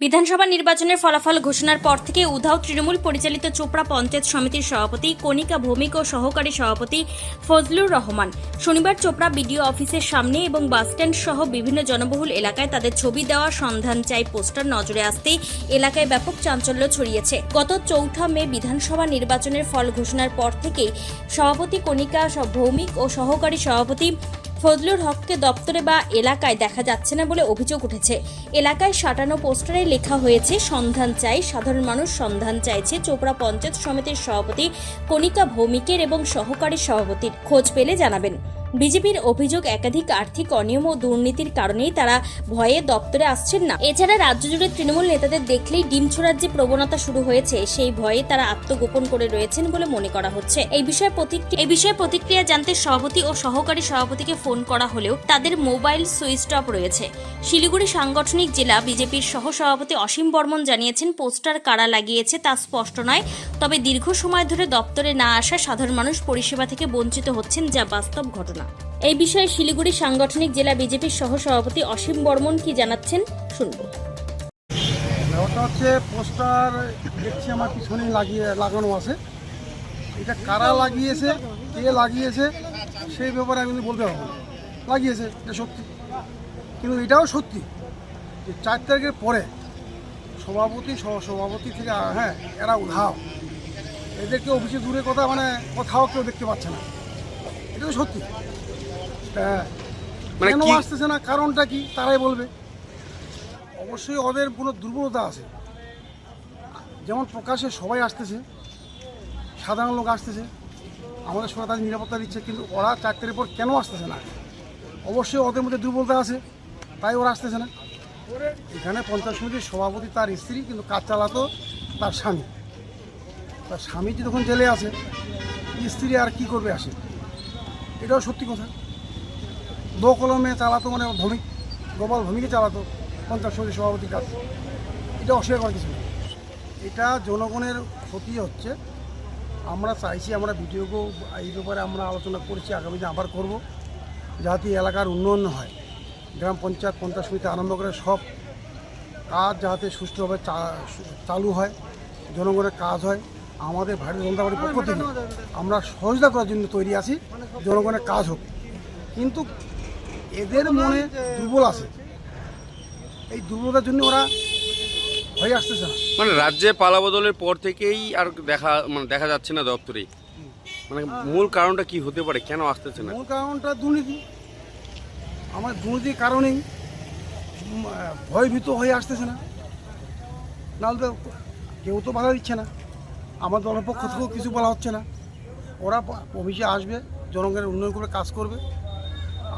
বিধানসভা নির্বাচনের ফলাফল ঘোষণার পর থেকে উধাও তৃণমূল পরিচালিত চোপড়া পঞ্চায়েত সমিতির সভাপতি কণিকা ভৌমিক ও সহকারী সভাপতি ফজলুর রহমান শনিবার চোপড়া বিডিও অফিসের সামনে এবং বাসস্ট্যান্ড সহ বিভিন্ন জনবহুল এলাকায় তাদের ছবি দেওয়া সন্ধান চাই পোস্টার নজরে আসতেই এলাকায় ব্যাপক চাঞ্চল্য ছড়িয়েছে। গত 4 মে বিধানসভা নির্বাচনের ফল ঘোষণার পর থেকেই সভাপতি কণিকা ভৌমিক ও সহকারী সভাপতি ফজলুর হককে দপ্তরে বা এলাকায় দেখা যাচ্ছে না বলে অভিযোগ উঠেছে। এলাকায় সাঁটানো পোস্টারে লেখা হয়েছে সন্ধান চাই, সাধারণ মানুষ সন্ধান চাইছে চোপড়া পঞ্চায়েত সমিতির সভাপতি কণিকা ভৌমিকের এবং সহকারী সভাপতির, খোঁজ পেলে জানাবেন। বিজেপির অভিযোগ একাধিক আর্থিক অনিয়ম ও দুর্নীতির কারণেই তারা ভয়ে দপ্তরে আসছেন না। এছাড়া রাজ্য জুড়ে তৃণমূল নেতাদের দেখলেই ডিম ছোড়ার যে প্রবণতা শুরু হয়েছে সেই ভয়ে তারা আত্মগোপন করে রয়েছেন বলে মনে করা হচ্ছে। এই বিষয়ে প্রতিক্রিয়া জানতে সভাপতি ও সহকারী সভাপতিকে ফোন করা হলেও তাদের মোবাইল সুইচ অফ রয়েছে। শিলিগুড়ি সাংগঠনিক জেলা বিজেপির সহ সভাপতি অসীম বর্মন জানিয়েছেন, পোস্টার কারা লাগিয়েছে তা স্পষ্ট নয়, তবে দীর্ঘ সময় ধরে দপ্তরে না আসা সাধারণ মানুষ পরিষেবা থেকে বঞ্চিত হচ্ছেন, যা বাস্তব ঘটনা। এই বিষয়ে শিলিগুড়ি সাংগঠনিক জেলা বিজেপির সহ সভাপতি অসীম বর্মন কি জানাচ্ছেন শুনব। ওটা হচ্ছে পোস্টার দেখছি আমার পিছনে লাগানো আছে। এটা কারা লাগিয়েছে, কে লাগিয়েছে সেই ব্যাপারে আমি বলতে পারবো না। লাগিয়েছে এটা সত্যি, কিন্তু এটাও সত্যি যে 4 তারিখের পরে সভাপতি সহসভাপতি থেকে এরা উধাও, এদেরকে অফিসে দূরে কথা কোথাও কেউ দেখতে পাচ্ছে না। এটা তো সত্যি। কেন আসতেছে না, কারণটা কি তারাই বলবে। অবশ্যই ওদের কোনো দুর্বলতা আছে, যেমন প্রকাশ্যে সবাই আসতেছে, সাধারণ লোক আসতেছে, আমাদের সঙ্গে তাদের নিরাপত্তা দিচ্ছে, কিন্তু ওরা 4 তারিখের পর কেন আসতেছে না? অবশ্যই ওদের মধ্যে দুর্বলতা আছে, তাই ওরা আসতেছে না। এখানে পঞ্চায়েত সমিতির সভাপতি তার স্ত্রী, কিন্তু কাজ চালাতো তার স্বামী। তার স্বামী যখন জেলে আছে, স্ত্রী আর কি করবে আসে? এটাও সত্যি কথা। কলমে চালাতো গোপাল ভূমিকে চালাতো পঞ্চায়েত সমিতির সভাপতির কাজ। এটা অস্বীকার করার কিছু না। এটা জনগণের ক্ষতি হচ্ছে। আমরা চাইছি, আমরা ভিডিওকেও এই ব্যাপারে আমরা আলোচনা করেছি, আগামীতে আবার করব, যাতে এলাকার উন্নয়ন হয়, গ্রাম পঞ্চায়েত সমিতি আরম্ভ করে সব কাজ যাতে সুষ্ঠুভাবে চালু হয়, জনগণের কাজ হয়। আমাদের ভারতীয় জনতা পার্টির পক্ষ থেকে আমরা সহযোগিতা করার জন্য তৈরি আছি, জনগণের কাজ হোক। কিন্তু এদের মনে দুর্বল আছে, এই দুর্বলতার জন্য ওরা হয়ে আসতেছে না। রাজ্যে পালাবদলের পর থেকেই আর দেখা যাচ্ছে না দপ্তরে। মূল কারণটা কি হতে পারে, কেন আসতেছে না? মূল কারণটা দুর্নীতি। আমার দুর্নীতির কারণেই ভয়ভীত হয়ে আসতেছে না, নাহলে তো কেউ তো বাধা দিচ্ছে না। আমার দলের পক্ষ থেকেও কিছু বলা হচ্ছে না। ওরা অফিসে আসবে, জনগণের উন্নয়ন করে কাজ করবে।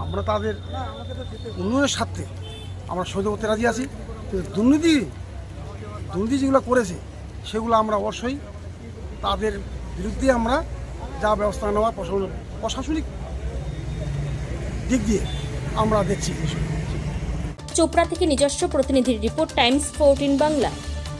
আমরা তাদের উন্নয়নের স্বার্থে আমরা সহযোগ করতে রাজি আছি, কিন্তু দুর্নীতি যেগুলো করেছে সেগুলো আমরা অবশ্যই তাদের বিরুদ্ধে আমরা যা ব্যবস্থা নেওয়া প্রশাসনিক দিক দিয়ে আমরা দেখছি। চোপড়া থেকে নিজস্ব প্রতিনিধির রিপোর্ট, টাইমস 14 বাংলা।